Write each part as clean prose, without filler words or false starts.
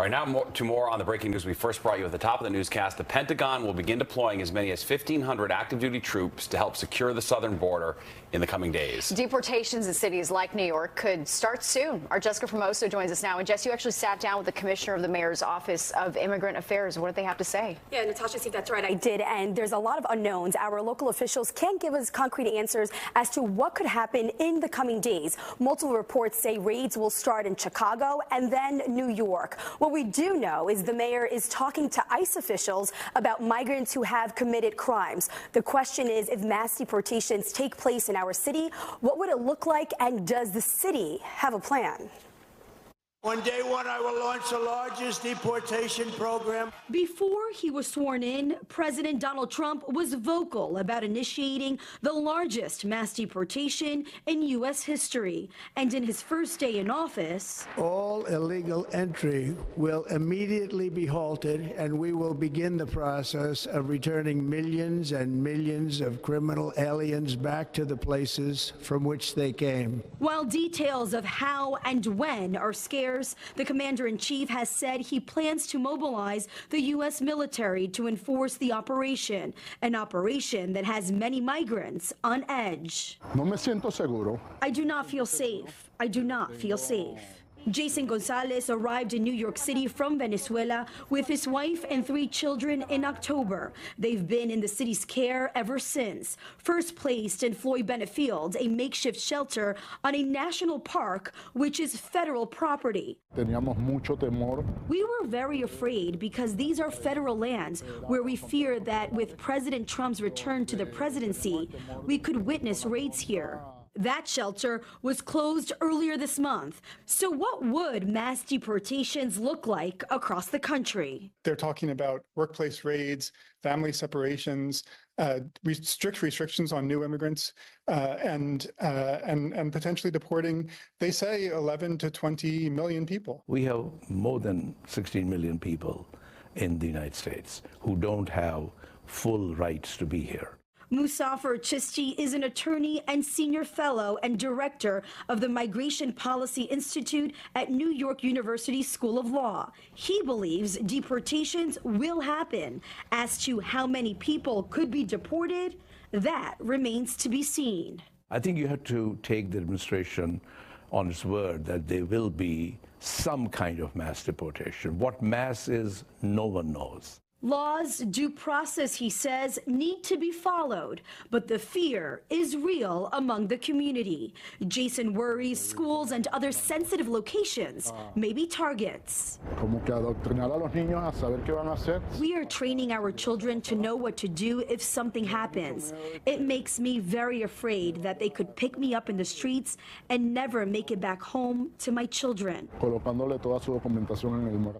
right, now more on the breaking news we first brought you at the top of the newscast. The Pentagon will begin deploying as many as 1,500 active duty troops to help secure the southern border in the coming days. Deportations in cities like New York could start soon. Our Jessica Formoso joins us now. And Jess, you actually sat down with the commissioner of the mayor's office of immigrant affairs. What did they have to say? Yeah, Natasha, see, that's right. I did. And there's a lot of unknowns. Our local officials can't give us concrete answers as to what could happen in the coming days. Multiple reports say raids will start in Chicago and then New York. What we do know is the mayor is talking to ICE officials about migrants who have committed crimes. The question is, if mass deportations take place in our city, what would it look like, and does the city have a plan? On day one, I will launch the largest deportation program. Before he was sworn in, President Donald Trump was vocal about initiating the largest mass deportation in U.S. history. And in his first day in office, all illegal entry will immediately be halted, and we will begin the process of returning millions and millions of criminal aliens back to the places from which they came. While details of how and when are scarce, the commander-in-chief has said he plans to mobilize the U.S. military to enforce the operation, an operation that has many migrants on edge. No me siento seguro. I do not feel safe. I do not feel safe. Jason Gonzalez arrived in New York City from Venezuela with his wife and 3 children in October. They've been in the city's care ever since. First placed in Floyd Bennett Field, a makeshift shelter on a national park, which is federal property. Teníamos mucho temor. We were very afraid because these are federal lands where we fear that with President Trump's return to the presidency, we could witness raids here. That shelter was closed earlier this month. So what would mass deportations look like across the country? They're talking about workplace raids, family separations, strict restrictions on new immigrants, and potentially deporting, they say, 11 to 20 million people. We have more than 16 million people in the United States who don't have full rights to be here. Musafir Chisti is an attorney and senior fellow and director of the Migration Policy Institute at New York University School of Law. He believes deportations will happen. As to how many people could be deported, that remains to be seen. I think you have to take the administration on its word that there will be some kind of mass deportation. What mass is, no one knows. Laws, due process, he says, need to be followed, but the fear is real among the community. Jason worries schools and other sensitive locations may be targets. We are training our children to know what to do if something happens. It makes me very afraid that they could pick me up in the streets and never make it back home to my children.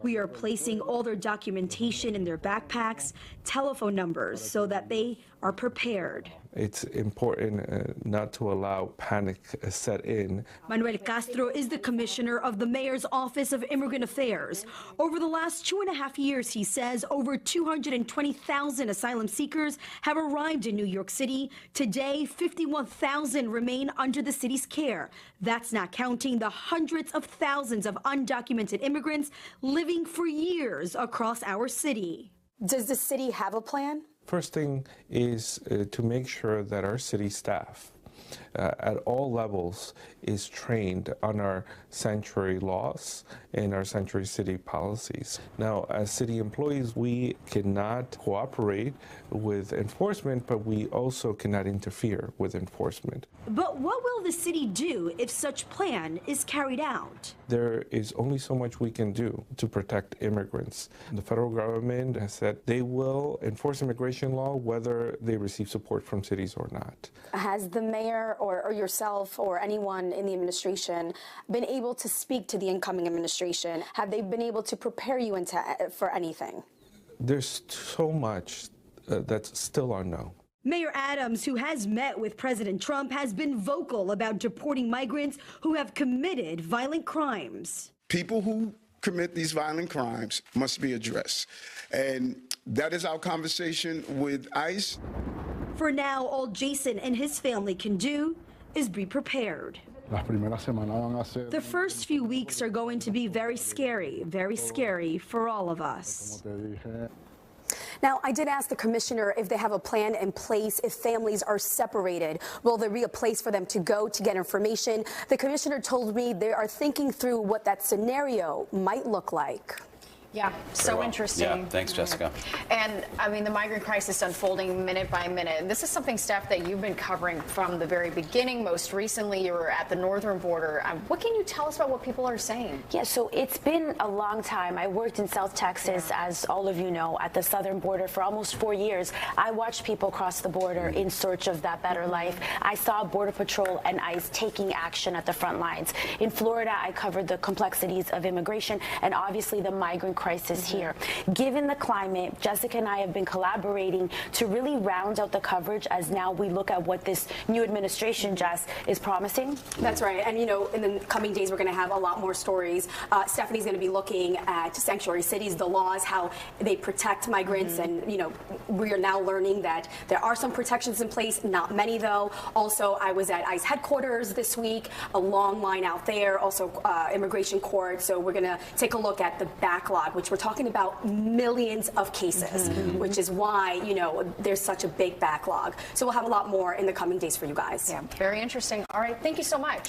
We are placing all their documentation in their backpacks, telephone numbers, so that they are prepared. It's important not to allow panic set in. Manuel Castro is the commissioner of the mayor's Office of Immigrant Affairs. Over the last 2.5 years, he says, over 220,000 asylum seekers have arrived in New York City. Today, 51,000 remain under the city's care. That's not counting the hundreds of thousands of undocumented immigrants living for years across our city. Does the city have a plan? First thing is to make sure that our city staff at all levels is trained on our sanctuary laws and our sanctuary city policies. Now, as city employees, we cannot cooperate with enforcement, but we also cannot interfere with enforcement. But what will the city do if such plan is carried out? There is only so much we can do to protect immigrants. The federal government has said they will enforce immigration law whether they receive support from cities or not. Has the mayor or yourself or anyone in the administration been able to speak to the incoming administration? Have they been able to prepare you for anything? There's so much that's still unknown. Mayor Adams, who has met with President Trump, has been vocal about deporting migrants who have committed violent crimes. People who commit these violent crimes must be addressed. And that is our conversation with ICE. For now, all Jason and his family can do is be prepared. Las primeras semanas van a ser, The first few weeks are going to be very scary for all of us. como te dije, Now, I did ask the commissioner if they have a plan in place if families are separated. Will there be a place for them to go to get information? The commissioner told me they are thinking through what that scenario might look like. Yeah, so well. interesting. Yeah, thanks, Jessica. And I mean, the migrant crisis unfolding minute by minute. This is something, Steph, that you've been covering from the very beginning. Most recently, you were at the northern border. What can you tell us about what people are saying? Yeah, so it's been a long time. I worked in South Texas, as all of you know, at the southern border for almost 4 years. I watched people cross the border in search of that better life. I saw Border Patrol and ICE taking action at the front lines. In Florida, I covered the complexities of immigration and obviously the migrant crisis here. Given the climate, Jessica and I have been collaborating to really round out the coverage as now we look at what this new administration, Jess, is promising. That's right. And, you know, in the coming days, we're going to have a lot more stories. Stephanie's going to be looking at sanctuary cities, the laws, how they protect migrants. And, you know, we are now learning that there are some protections in place, not many, though. Also, I was at ICE headquarters this week, a long line out there, also immigration court. So we're going to take a look at the backlog, which we're talking about millions of cases, which is why, you know, there's such a big backlog. So we'll have a lot more in the coming days for you guys. Yeah, very interesting. All right, thank you so much.